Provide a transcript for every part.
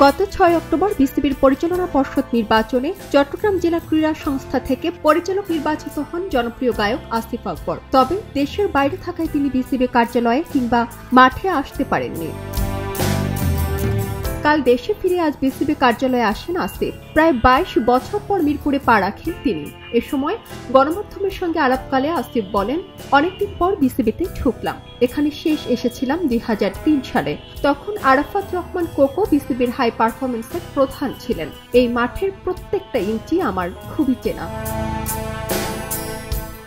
গত ৬ অক্টোবর বিসিবির পরিচালনা পর্ষদ নির্বাচনে চট্টগ্রাম জেলা ক্রীড়া সংস্থা থেকে পরিচালক নির্বাচিত হন জনপ্রিয় গায়ক আসিফ আকবর। তবে দেশের বাইরে থাকায় তিনি বিসিবি কার্যালয়ে কিংবা মাঠে আসতে পারেননি। কাল দেশে ফিরে আজ বিসিবি কার্যালয়ে আসেন আসিফ। প্রায় ২২ বছর পর মিরপুরে পা রাখেন তিনি। এ সময় গণমাধ্যমের সঙ্গে আলাপকালে আসিফ বলেন, অনেকদিন পর বিসিবিতে ঢুকলাম। এখানে শেষ এসেছিলাম ২০০৩ সালে। তখন আরাফাত রহমান কোকো বিসিবির হাই পারফরমেন্সের প্রধান ছিলেন। এই মাঠের প্রত্যেকটা ইঞ্চি আমার খুবই চেনা।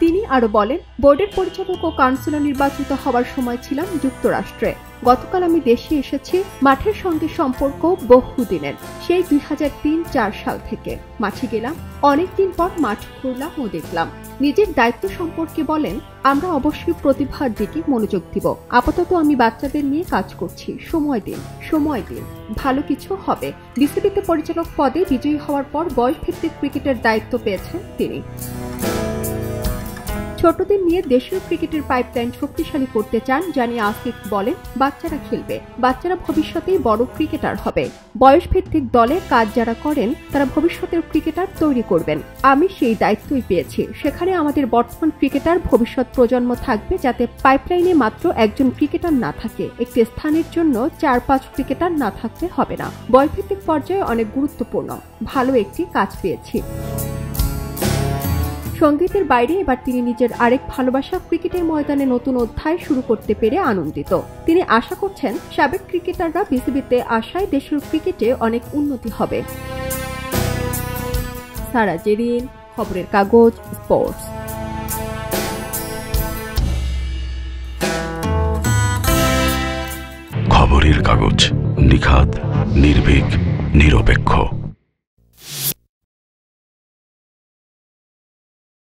তিনি আরো বলেন, বোর্ডের পরিচালক ও কাউন্সিলর নির্বাচিত হওয়ার সময় ছিলাম যুক্তরাষ্ট্রে। গতকাল আমি দেশে এসেছি। মাঠের সঙ্গে সম্পর্ক বহুদিনের, সেই ২০০৩-৪ সাল থেকে। মাঠে গেলাম, অনেকদিন পর মাঠ ঘুরলাম ও দেখলাম। নিজের দায়িত্ব সম্পর্কে বলেন, আমরা অবশ্যই প্রতিভার দিকে মনোযোগ দিব। আপাতত আমি বাচ্চাদের নিয়ে কাজ করছি। সময় দিন, ভালো কিছু হবে। বিসিবিতে পরিচালক পদে বিজয়ী হওয়ার পর বয়সভিত্তিক ক্রিকেটের দায়িত্ব পেয়েছেন তিনি। ছোটদের নিয়ে দেশের ক্রিকেটের পাইপলাইন শক্তিশালী করতে চান জানিয়ে আসিফ বলেন, বাচ্চারা খেলবে, বাচ্চারা ভবিষ্যতেই বড় ক্রিকেটার হবে। বয়সভিত্তিক দলে কাজ যারা করেন তারা ভবিষ্যতের ক্রিকেটার তৈরি করবেন। আমি সেই দায়িত্বই পেয়েছি। সেখানে আমাদের বর্তমান ক্রিকেটার, ভবিষ্যৎ প্রজন্ম থাকবে, যাতে পাইপলাইনে মাত্র একজন ক্রিকেটার না থাকে। একটি স্থানের জন্য ৪-৫ ক্রিকেটার না থাকতে হবে না। বয়সভিত্তিক পর্যায়ে অনেক গুরুত্বপূর্ণ। ভালো একটি কাজ পেয়েছি। সঙ্গীতের বাইরে এবার তিনি নিজের আরেক ভালোবাসা ক্রিকেটের ময়দানে নতুন অধ্যায় শুরু করতে পেরে আনন্দিত। তিনি আশা করছেন সাবেক ক্রিকেটাররা বিসিবিতে আসায় দেশের ক্রিকেটে অনেক উন্নতি হবে। সারা জেরিন, খবরের কাগজ, স্পোর্টস। খবরের কাগজ, নিখাত, নির্ভীক, নিরপেক্ষ।